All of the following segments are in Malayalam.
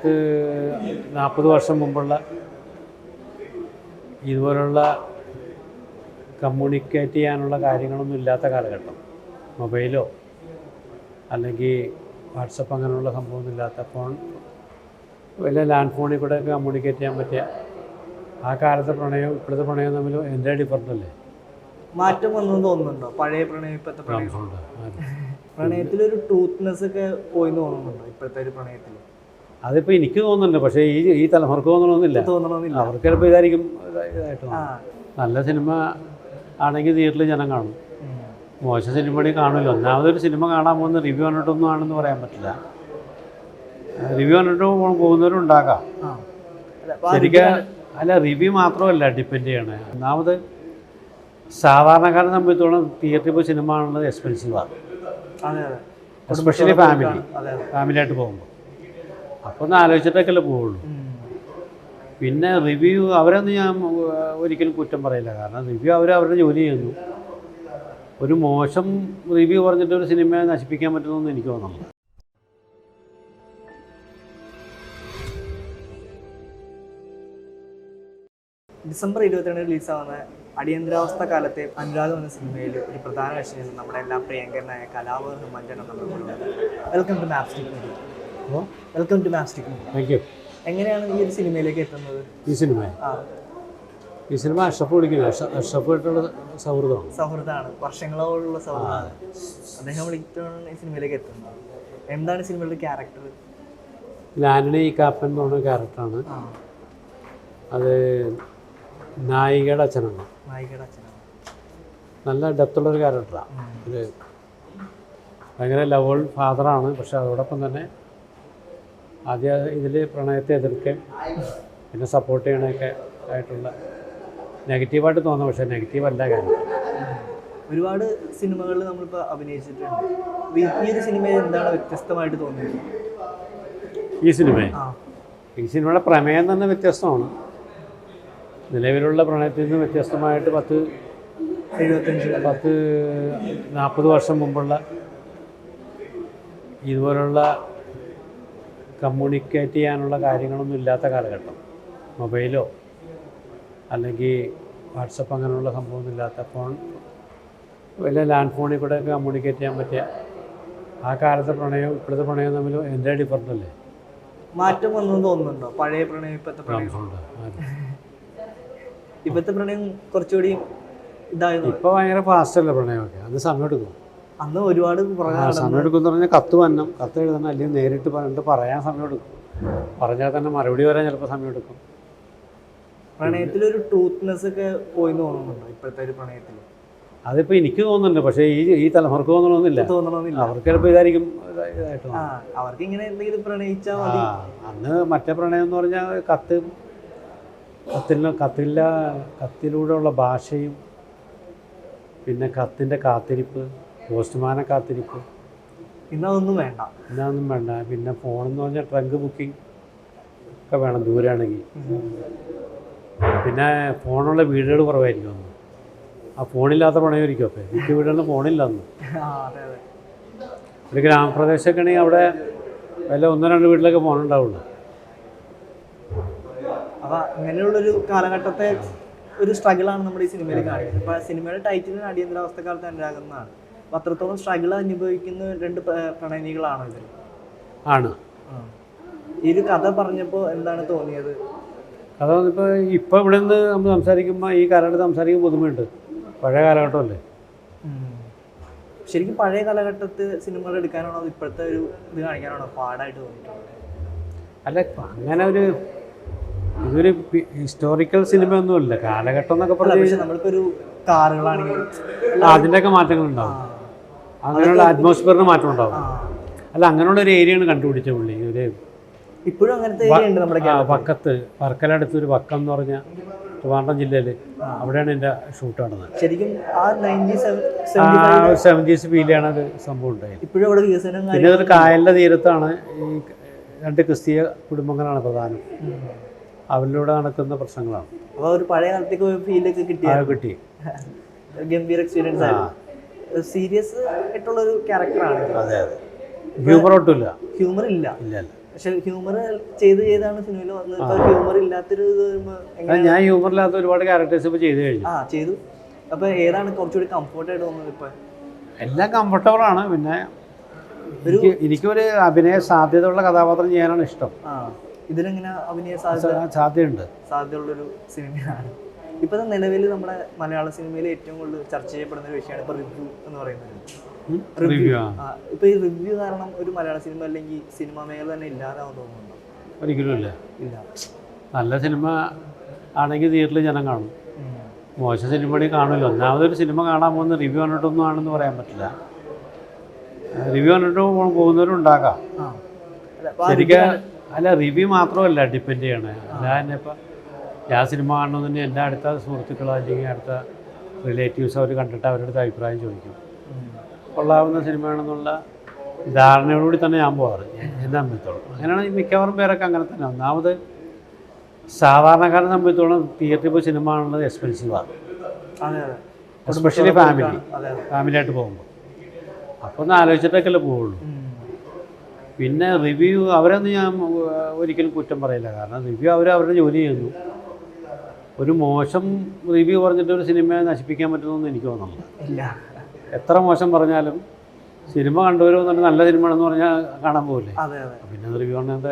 40 വർഷം മുമ്പുള്ള ഇതുപോലുള്ള കമ്മ്യൂണിക്കേറ്റ് ചെയ്യാനുള്ള കാര്യങ്ങളൊന്നും ഇല്ലാത്ത കാലഘട്ടം. മൊബൈലോ അല്ലെങ്കിൽ വാട്സപ്പ് അങ്ങനെയുള്ള സംഭവമൊന്നും ഇല്ലാത്ത ഫോൺ, വല്ല ലാൻഡ് ഫോണിൽ കൂടെ ഒക്കെ കമ്മ്യൂണിക്കേറ്റ് ചെയ്യാൻ പറ്റിയ ആ കാലത്തെ പ്രണയവും ഇപ്പോഴത്തെ പ്രണയവും തമ്മിൽ എൻ്റെ ഡിഫറൻ്റ് അല്ലേ? മാറ്റം വന്നു തോന്നുന്നുണ്ടോ? പഴയ പ്രണയം ഇപ്പോഴത്തെ പ്രണയം, പ്രണയത്തിലൊരു ട്രൂത്ത്നെസ് ഒക്കെ പോയി തോന്നുന്നുണ്ടോ ഇപ്പോഴത്തെ ഒരു പ്രണയത്തിൽ? അതിപ്പോൾ എനിക്ക് തോന്നുന്നുണ്ട്, പക്ഷേ ഈ തലമുറക്ക് തോന്നണമെന്നില്ല. അവർക്ക് ചിലപ്പോൾ ഇതായിരിക്കും ഇതായിട്ട്. നല്ല സിനിമ ആണെങ്കിൽ തിയേറ്ററിൽ ജനം കാണും, മോശം സിനിമയാണെങ്കിൽ കാണില്ല. ഒന്നാമതൊരു സിനിമ കാണാൻ പോകുന്ന റിവ്യൂ കണ്ടിട്ടൊന്നും ആണെന്ന് പറയാൻ പറ്റില്ല. റിവ്യൂ കണ്ടിട്ട് പോകുന്നവരും ഉണ്ടാകാം. ശരിക്കും അല്ല, റിവ്യൂ മാത്രമല്ല ഡിപ്പെൻഡ് ചെയ്യണേ. ഒന്നാമത് സാധാരണക്കാരനെ സംബന്ധിച്ചോളം തിയേറ്ററിൽ പോയി സിനിമ കാണുന്നത് എക്സ്പെൻസീവാണ്, എസ്പെഷ്യലി ഫാമിലിയായിട്ട് പോകുമ്പോൾ. അപ്പോൾ ഒന്ന് ആലോചിച്ചിട്ടൊക്കെയല്ലേ പോവുള്ളൂ. പിന്നെ റിവ്യൂ അവരൊന്നും ഞാൻ ഒരിക്കലും കുറ്റം പറയില്ല, കാരണം റിവ്യൂ അവരുടെ ജോലി ചെയ്യുന്നു. ഒരു മോശം റിവ്യൂ പറഞ്ഞിട്ട് ഒരു സിനിമയെ നശിപ്പിക്കാൻ പറ്റുമെന്ന് എനിക്ക് തോന്നുന്നു. ഡിസംബർ 22 റിലീസാവുന്ന അടിയന്തരാവസ്ഥ കാലത്തെ അനുരാഗം എന്ന സിനിമയിൽ ഒരു പ്രധാന കക്ഷിയാണ് നമ്മുടെ എല്ലാം പ്രിയങ്കരനായ കലാഭവൻ മഞ്ചനം നമ്മളുള്ളത്. Welcome to Mapstic movie. Welcome to Mapstic movie. Thank you. എങ്ങനെയാണ് ഈ ഒരു സിനിമയിലേക്ക് എത്തുന്നത്? ഈ സിനിമ അഷ്റഫ് വിളിക്കുന്നത്, അഷ്റഫായിട്ടുള്ള സൗഹൃദമാണ്, വർഷങ്ങളോടുള്ള സൗഹൃദമാണ്. അദ്ദേഹം വിളിച്ചിട്ടാണ് ഈ സിനിമയിലേക്ക് എത്തുന്നത്. എന്താണ് സിനിമയുടെ ക്യാരക്ടർ? ആന്റണി കാപ്പൻ എന്ന് പറഞ്ഞ ക്യാരക്ടറാണ്. അത് നായികയുടെ അച്ഛനാണ്. നല്ല ഡെപ്തുള്ളൊരു ക്യാരക്ടറാണ്. ഒരു ഭയങ്കര ലവൽ ഫാദറാണ്. പക്ഷെ അതോടൊപ്പം തന്നെ ആദ്യം ഇതിൽ പ്രണയത്തെ എതിർക്കുകയും പിന്നെ സപ്പോർട്ട് ചെയ്യണമൊക്കെ ആയിട്ടുള്ള നെഗറ്റീവായിട്ട് തോന്നുന്നു. പക്ഷേ നെഗറ്റീവല്ല കാര്യം. ഒരുപാട് സിനിമകളിൽ നമ്മളിപ്പോൾ അഭിനയിച്ചിട്ടുണ്ട്. ഈ ഒരു സിനിമയിൽ എന്താണ് വ്യത്യസ്തമായിട്ട് തോന്നിയത്? ഈ സിനിമയുടെ പ്രമേയം തന്നെ വ്യത്യസ്തമാണ്. നിലവിലുള്ള പ്രണയത്തിൽ നിന്ന് വ്യത്യസ്തമായിട്ട് 40 വർഷം മുമ്പുള്ള ഇതുപോലുള്ള കമ്മ്യൂണിക്കേറ്റ് ചെയ്യാനുള്ള കാര്യങ്ങളൊന്നും ഇല്ലാത്ത കാലഘട്ടം. മൊബൈലോ അല്ലെങ്കിൽ വാട്സപ്പ് അങ്ങനെയുള്ള സംഭവമൊന്നും ഇല്ലാത്ത ഫോൺ, വല്ല ലാൻഡ് ഫോണിൽ കൂടെ ഒക്കെ കമ്മ്യൂണിക്കേറ്റ് ചെയ്യാൻ പറ്റിയ ആ കാലത്തെ പ്രണയവും ഇപ്പോഴത്തെ പ്രണയവും തമ്മിൽ എൻ്റെ ഡിഫറൻ്റ് അല്ലേ? മാറ്റം വന്നു തോന്നുന്നുണ്ടോ? പഴയ പ്രണയം ഇപ്പോഴത്തെ പ്രണയം, ഇപ്പോഴത്തെ പ്രണയം കുറച്ചുകൂടി ഇതായിരുന്നു. ഇപ്പോൾ ഭയങ്കര ഫാസ്റ്റല്ലേ പ്രണയമൊക്കെ? അത് സമയം എടുക്കും. അന്ന് ഒരുപാട് സമയം എടുക്കും എന്ന് പറഞ്ഞാൽ കത്ത് വരണം, കത്ത് എഴുതണം, അല്ലെങ്കിൽ നേരിട്ട് പറഞ്ഞിട്ട് പറയാൻ സമയം എടുക്കും. പറഞ്ഞാൽ തന്നെ മറുപടി വരാൻ ചിലപ്പോൾ സമയം എടുക്കും. പ്രണയത്തിലൊരു ട്രൂത്ത്നെസ് ഒക്കെ പോയി തോന്നുന്നുണ്ടോ ഇപ്പോഴത്തെ ഒരു പ്രണയത്തിൽ? അതിപ്പോൾ എനിക്ക് തോന്നുന്നുണ്ട്, പക്ഷേ ഈ തലമുറക്ക് തോന്നണമെന്നില്ല. അവർക്ക് ചിലപ്പോൾ ഇതായിരിക്കും ഇതായിട്ട്. അവർക്ക് ഇങ്ങനെ എന്തെങ്കിലും പ്രണയിച്ചാൽ അന്ന് മറ്റേ പ്രണയം എന്ന് പറഞ്ഞാൽ കത്തിലൂടെയുള്ള ഭാഷയും പിന്നെ കത്തിൻ്റെ കാത്തിരിപ്പ്, പോസ്റ്റ്മാനെ കാത്തിരിപ്പ്. ഇന്നതൊന്നും വേണ്ട. പിന്നെ ഫോണെന്ന് പറഞ്ഞാൽ ട്രങ്ക് ബുക്കിംഗ് ഒക്കെ വേണം ദൂരെയാണെങ്കിൽ. പിന്നെ ഫോണുള്ള വീടുകൾ കുറവായിരിക്കും അന്ന്. ആ ഫോണില്ലാത്ത പ്രണയമായിരിക്കും. ഒക്കെ മിക്ക വീടുകളിൽ ഫോണില്ല അന്ന്. ഒരു ഗ്രാമപ്രദേശമൊക്കെ ആണെങ്കിൽ അവിടെ വല്ല 1-2 വീട്ടിലൊക്കെ ഫോണുണ്ടാവുള്ളൂ. അപ്പോൾ അങ്ങനെയുള്ളൊരു കാലഘട്ടത്തെ ഒരു സ്ട്രഗിളാണ് നമ്മുടെ ഈ സിനിമയിൽ കാണിക്കുന്നത്. ഇപ്പോൾ സിനിമയുടെ ടൈറ്റിൽ അടിയന്തരാവസ്ഥ കാലത്ത് അനുരാഗം എന്നാണ്. അപ്പോൾ അത്രത്തോളം സ്ട്രഗിൾ അനുഭവിക്കുന്ന 2 പ്രണയിനികളാണോ ഇതിൽ? ആണ്. ഈ ഒരു കഥ പറഞ്ഞപ്പോൾ എന്താണ് തോന്നിയത്? കഥ ഇപ്പോൾ ഇവിടെ നിന്ന് നമ്മൾ സംസാരിക്കുമ്പോൾ ഈ കാലഘട്ടത്തിൽ സംസാരിക്കുമ്പോൾ പുതുമയുണ്ട്. പഴയ കാലഘട്ടമല്ലേ? ശരിക്കും പഴയ കാലഘട്ടത്തിൽ സിനിമകൾ എടുക്കാനാണോ ഇപ്പോഴത്തെ ഒരു ഇത് കാണിക്കാനാണോ പാടായിട്ട് തോന്നിയിട്ടുള്ളത്? അല്ല, അങ്ങനെ ഇതൊരു ഹിസ്റ്റോറിക്കൽ സിനിമയൊന്നുമില്ല. കാലഘട്ടം എന്നൊക്കെ പറഞ്ഞാൽ നമ്മൾക്കൊരു കാറുകളാണെങ്കിൽ അതിൻ്റെയൊക്കെ മാറ്റങ്ങളുണ്ടാവും. അങ്ങനെയുള്ള അറ്റ്മോസ്ഫിയറിന് മാറ്റം ഉണ്ടാവും. അല്ല, അങ്ങനെയുള്ള ഒരു ഏരിയയാണ് കണ്ടുപിടിച്ച പുള്ളി. ഒരു ഇപ്പോഴും അങ്ങനത്തെ ഏരിയ ഉണ്ട് നമ്മുടെ വക്കത്ത്, വർക്കലടുത്തൊരു വക്കം എന്ന് പറഞ്ഞാൽ ട്രിവാൻഡ്രം ജില്ലയിൽ, അവിടെയാണ് എൻ്റെ ഷൂട്ട് നടന്നത്. ശരിക്കും ആ 70s ഫീലാണ് അത് സംഭവം ഉണ്ടായത്. ഇപ്പോഴും അവിടെ വികസനം. പിന്നെ ഒരു കായലിൻ്റെ തീരത്താണ്. ഈ 2 ക്രിസ്തീയ കുടുംബങ്ങളാണ് പ്രധാനം. അവരിലൂടെ നടക്കുന്ന പ്രശ്നങ്ങളാണ്. അപ്പോൾ ഒരു പഴയ കാലത്തേക്ക് ഫീലൊക്കെ കിട്ടി. ഗംഭീര എക്സ്പീരിയൻസ് ആയിരുന്നു. സീരിയസ് ആയിട്ടുള്ളൊരു ക്യാരക്ടറാണ്. അതെ. ഹ്യൂമർ ഒട്ടുമില്ല. ഹ്യൂമർ ഇല്ല. പക്ഷെ ഹ്യൂമർ ചെയ്താണ് സിനിമയിൽ വന്നത്. ഇപ്പൊ ഹ്യൂമർ ഇല്ലാത്തൊരു ഇത് വരുമ്പോ ഞാൻ ഹ്യൂമറില്ലാത്ത ഒരുപാട് ക്യാരക്ടേഴ്സ് ഇപ്പോൾ ചെയ്ത് കഴിഞ്ഞു. ചെയ്തു. അപ്പൊ ഏതാണ് കുറച്ചുകൂടി കംഫർട്ടായിട്ട് തോന്നുന്നത്? ഇപ്പൊ എല്ലാം കംഫർട്ടബിളാണ്. പിന്നെ എനിക്കൊരു അഭിനയ സാധ്യതയുള്ള കഥാപാത്രം ചെയ്യാനാണ് ഇഷ്ടം. ഇതിലെങ്ങനെ അഭിനയ സാധ്യതയുള്ളൊരു സിനിമയാണ്. ഇപ്പൊ നിലവിൽ നമ്മുടെ മലയാള സിനിമയിൽ ഏറ്റവും കൂടുതൽ ചർച്ച ചെയ്യപ്പെടുന്ന ഒരു വിഷയമാണ് ഇപ്പൊ റിവ്യൂ എന്ന് പറയുന്നത്. ഇപ്പൊ ഈ റിവ്യൂ കാരണം ഒരു മലയാള സിനിമ അല്ലെങ്കിൽ സിനിമ മേഖല തന്നെ ഇല്ലാതാവും തോന്നുന്നുണ്ടോ? ഒരിക്കലും ഇല്ല. നല്ല സിനിമ ആണെങ്കിൽ തിയേറ്ററിൽ ജനം കാണും. മോശം സിനിമ കാണില്ല. ഒന്നാമതൊരു സിനിമ കാണാൻ പോകുന്ന റിവ്യൂ കണ്ടിട്ടൊന്നും ആണെന്ന് പറയാൻ പറ്റില്ല. റിവ്യൂ കണ്ടിട്ട് പോകുന്നവരുണ്ടാകാം. ശരിക്കും അല്ല, റിവ്യൂ മാത്രമല്ല ഡിപ്പെൻഡ് ചെയ്യണേ. അല്ലാതെ ഇപ്പം ഞാൻ സിനിമ കാണണമെന്ന് എൻ്റെ അടുത്ത സുഹൃത്തുക്കളോ അല്ലെങ്കിൽ അടുത്ത റിലേറ്റീവ്സ് അവർ കണ്ടിട്ട് അവരുടെ അടുത്ത് അഭിപ്രായം ചോദിക്കും. കൊള്ളാവുന്ന സിനിമയാണെന്നുള്ള ധാരണയോടുകൂടി തന്നെ ഞാൻ പോകാറ് എന്നെ സംബന്ധിച്ചോളം. അങ്ങനെയാണ് മിക്കവാറും പേരൊക്കെ അങ്ങനെ തന്നെ. ഒന്നാമത് സാധാരണക്കാരനെ സംബന്ധിച്ചോളം തിയേറ്ററിൽ പോയി സിനിമ കാണുന്നത് എക്സ്പെൻസീവാണ്, എസ്പെഷ്യലി ഫാമിലിയായിട്ട് പോകുമ്പോൾ. അപ്പോൾ ഒന്ന് ആലോചിച്ചിട്ടൊക്കെയല്ലേ പോവുള്ളൂ. പിന്നെ റിവ്യൂ അവരൊന്നും ഞാൻ ഒരിക്കലും കുറ്റം പറയില്ല. കാരണം റിവ്യൂ അവരുടെ ജോലി ചെയ്യുന്നു. ഒരു മോശം റിവ്യൂ പറഞ്ഞിട്ട് ഒരു സിനിമയെ നശിപ്പിക്കാൻ പറ്റുമെന്നൊന്നും എനിക്ക് തോന്നുന്നില്ല. എത്ര മോശം പറഞ്ഞാലും സിനിമ കണ്ടുവരും എന്നിട്ട് നല്ല സിനിമ ആണെന്ന് പറഞ്ഞാൽ കാണാൻ പോകില്ലേ. പിന്നെ റിവ്യൂ പറഞ്ഞാൽ എന്താ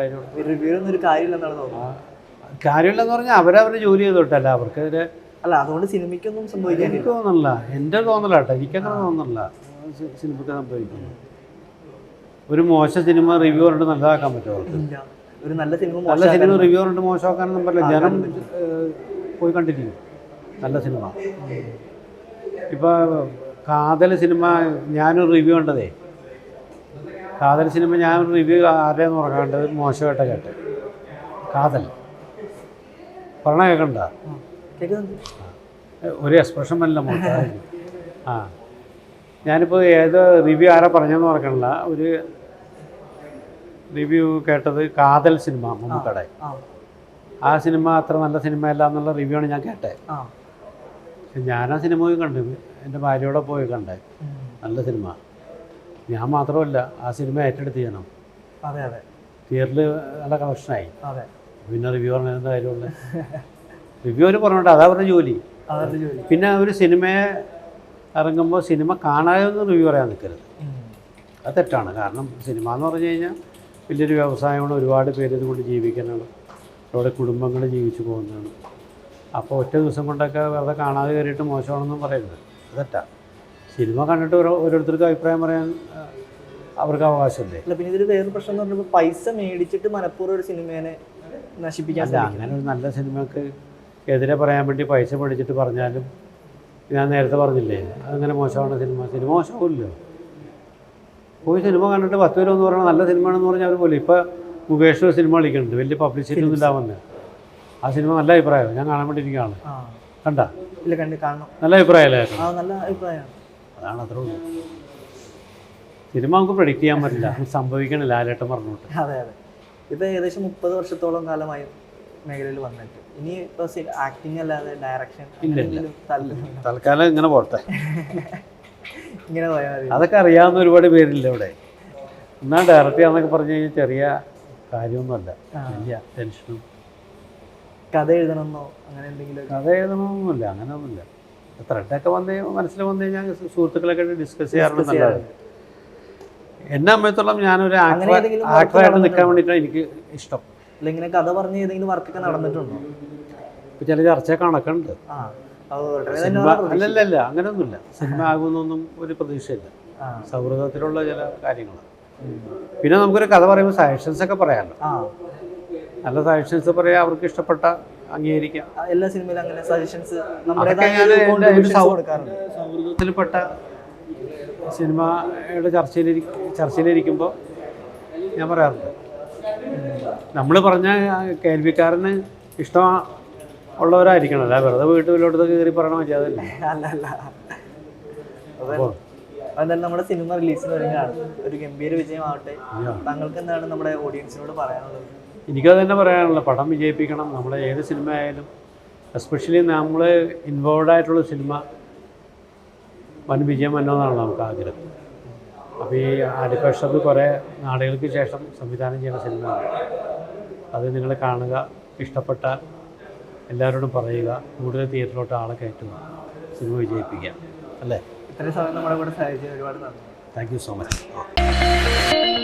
കാര്യമില്ലെന്ന് പറഞ്ഞാൽ അവരവരുടെ ജോലി ചെയ്തോട്ടല്ല അവർക്കെതിരെ. അതുകൊണ്ട് സിനിമയ്ക്കൊന്നും സംഭവിക്കാൻ എനിക്ക് തോന്നുന്നില്ല. എൻ്റെ തോന്നലാട്ടോ, എനിക്കങ്ങനെ തോന്നുന്നില്ല സിനിമയ്ക്ക് സംഭവിക്കുന്നു. ഒരു മോശം സിനിമ റിവ്യൂ പറഞ്ഞിട്ട് നല്ലതാക്കാൻ പറ്റുമോ? നല്ല സിനിമ റിവ്യൂ പറഞ്ഞിട്ട് മോശമാക്കാനൊന്നും പറ്റില്ല. ജനം പോയി കണ്ടിരിക്കും നല്ല സിനിമ. ഇപ്പോൾ കാതൽ സിനിമ ഞാനൊരു റിവ്യൂ കണ്ടതേ. കാതൽ സിനിമ ഞാനൊരു റിവ്യൂ ആരുടെയെന്ന് ഉറങ്ങാണ്ടത് മോശമായിട്ട് കേട്ടെ. കാതൽ പറഞ്ഞ കേൾക്കണ്ട, ഒരു എക്സ്പ്രഷൻ അല്ല മോശം. ഞാനിപ്പോൾ ഏത് റിവ്യൂ ആരാ പറഞ്ഞതെന്ന് ഓർക്കണില്ല. ഒരു റിവ്യൂ കേട്ടത് കാതൽ സിനിമ മമ്മൂക്കയുടെ. ആ സിനിമ അത്ര നല്ല സിനിമയല്ല എന്നുള്ള റിവ്യൂ ആണ് ഞാൻ കേട്ടത്. ഞാൻ ആ സിനിമ പോയി കണ്ടു, എൻ്റെ ഭാര്യയോടെ പോയി കണ്ടേ. നല്ല സിനിമ. ഞാൻ മാത്രമല്ല, ആ സിനിമ ഏറ്റെടുത്ത് ചെയ്യണം. തിയേറ്ററിൽ നല്ല കളക്ഷനായി. പിന്നെ റിവ്യൂ പറഞ്ഞതിൻ്റെ കാര്യമുള്ള റിവ്യൂ അവർ പറഞ്ഞോട്ടെ, അതാ അവരുടെ ജോലി. പിന്നെ ഒരു സിനിമയെ ഇറങ്ങുമ്പോൾ സിനിമ കാണാതെ റിവ്യൂ പറയാൻ നിൽക്കരുത്. അത് തെറ്റാണ്. കാരണം സിനിമ എന്ന് പറഞ്ഞു കഴിഞ്ഞാൽ വലിയൊരു വ്യവസായമാണ്. ഒരുപാട് പേര് ഇതുകൊണ്ട് ജീവിക്കാനാണ്. അവിടെ കുടുംബങ്ങൾ ജീവിച്ചു പോകുന്നതാണ്. അപ്പോൾ ഒറ്റ ദിവസം കൊണ്ടൊക്കെ വെറുതെ കാണാതെ കയറിയിട്ട് മോശമാണെന്നും പറയരുത്. അത് തെറ്റാ. സിനിമ കണ്ടിട്ട് ഓരോരുത്തർക്ക് അഭിപ്രായം പറയാൻ അവർക്ക് അവകാശമില്ലേ. പിന്നെ ഇതൊരു വേറൊരു പ്രശ്നം എന്ന് പറഞ്ഞപ്പോൾ പൈസ മേടിച്ചിട്ട് മനഃപൂർവ്വം ഒരു സിനിമയെ നശിപ്പിക്കാൻ. അങ്ങനെ ഒരു നല്ല സിനിമക്ക് എതിരെ പറയാൻ വേണ്ടി പൈസ മേടിച്ചിട്ട് പറഞ്ഞാലും, ഞാൻ നേരത്തെ പറഞ്ഞില്ലേ അതങ്ങനെ മോശമാണ് സിനിമ മോശമില്ലല്ലോ. പോയി സിനിമ കണ്ടിട്ട് 10 പേര് എന്ന് പറഞ്ഞാൽ നല്ല സിനിമയാണെന്ന് പറഞ്ഞാൽ അവർ പോലും. ഇപ്പോൾ മുകേഷ് സിനിമ കളിക്കുന്നുണ്ട്, വലിയ പബ്ലിസിറ്റി ഒന്നും ഇല്ലാവുന്നത്. ആ സിനിമ നല്ല അഭിപ്രായം, ഞാൻ കാണാൻ വേണ്ടിയിരിക്കുകയാണ്. കണ്ട നല്ല അഭിപ്രായമല്ലേ? അതാണ് അത്രേ ഉള്ളൂ. സിനിമ നമുക്ക് പ്രെഡിക്റ്റ് ചെയ്യാൻ പറ്റില്ല, സംഭവിക്കണില്ല. ലാലേട്ടൻ പറഞ്ഞോട്ട്. ഇപ്പോൾ ഏകദേശം 30 വർഷത്തോളം കാലമായി മേഖലയിൽ വന്നിട്ട് ഇനി ഇപ്പോൾ ആക്ടിങ് അല്ലാതെ ഡയറക്ഷൻ തൽക്കാലം ഇങ്ങനെ പോട്ടെ. ഇങ്ങനെ പോയാൽ അതൊക്കെ അറിയാവുന്ന ഒരുപാട് പേരില്ല ഇവിടെ. എന്നാൽ ഡയറക്റ്റ് ചെയ്യാന്നൊക്കെ പറഞ്ഞു കഴിഞ്ഞാൽ ചെറിയ കാര്യമൊന്നുമല്ല. വലിയ ടെൻഷനും. കഥ എഴുതണമെന്നോ അങ്ങനെ എന്തെങ്കിലും? കഥ എഴുതണമെന്നൊന്നുമില്ല, അങ്ങനെയൊന്നുമില്ല. ത്രെഡൊക്കെ മനസ്സിൽ വന്നു കഴിഞ്ഞാൽ സുഹൃത്തുക്കളൊക്കെ ഡിസ്കസ് ചെയ്യാറുണ്ട്. നല്ലതാണ്. എന്നെ അമ്മയത്തോളം ഞാനൊരു ആക്ടറായിട്ട് നിൽക്കാൻ വേണ്ടിയിട്ടാണ് എനിക്ക് ഇഷ്ടം. ഇങ്ങനെ കഥ പറഞ്ഞ് ഏതെങ്കിലും വർക്കൊക്കെ നടന്നിട്ടുണ്ടോ? ഇപ്പം ചില ചർച്ചയൊക്കെ നടക്കുന്നുണ്ട്. അല്ലല്ല, അങ്ങനെയൊന്നുമില്ല. സിനിമ ആകുമെന്നൊന്നും ഒരു പ്രതീക്ഷയില്ല. സൗഹൃദത്തിലുള്ള ചില കാര്യങ്ങൾ. പിന്നെ നമുക്കൊരു കഥ പറയുമ്പോൾ സജഷൻസ് ഒക്കെ പറയാമല്ലോ. നല്ല സജഷൻസ് പറയാം, അവർക്ക് ഇഷ്ടപ്പെട്ട അംഗീകരിക്കാം. എല്ലാ സിനിമയിലും അങ്ങനെ സജഷൻസ് സൗഹൃദത്തിൽപ്പെട്ട സിനിമയുടെ ചർച്ചയിലിരിക്കുമ്പോൾ ഞാൻ പറയാറുണ്ട്, നമ്മൾ പറഞ്ഞ കേൾവിക്കാരന് ഇഷ്ടമുള്ളവരായിരിക്കണം. അല്ല വെറുതെ വീട്ടിലോട്ട് കയറി പറയണ മര്യാദയല്ല. അതെല്ലാം നമ്മുടെ സിനിമ റിലീസിന് ഒരുങ്ങാണ്. ഒരു ഗംഭീര വിജയമാവട്ടെ. താങ്കൾക്ക് എന്താണ് നമ്മുടെ ഓഡിയൻസിനോട് പറയാനുള്ളത്? എനിക്കത് തന്നെ പറയാനുള്ളത്, പടം വിജയിപ്പിക്കണം. നമ്മളെ ഏത് സിനിമ ആയാലും, എസ്പെഷ്യലി നമ്മൾ ഇൻവോൾവ് ആയിട്ടുള്ള സിനിമ വൻ വിജയം വന്നതാണ് നമുക്ക് ആഗ്രഹം. അപ്പോൾ ഈ ആര്യപ്പക്ഷത്ത് കുറേ നാളുകൾക്ക് ശേഷം സംവിധാനം ചെയ്യുന്ന സിനിമയാണ്. അത് നിങ്ങൾ കാണുക, ഇഷ്ടപ്പെട്ടാൽ എല്ലാവരോടും പറയുക, കൂടുതൽ തിയേറ്ററിലോട്ട് ആളെ കയറ്റുക, സിനിമ വിജയിപ്പിക്കുക, അല്ലേ? ഇത്രയും സമയം നമ്മുടെ കൂടെ സഹായിച്ചതിന് ഒരുപാട് നന്ദി. Thank you so much.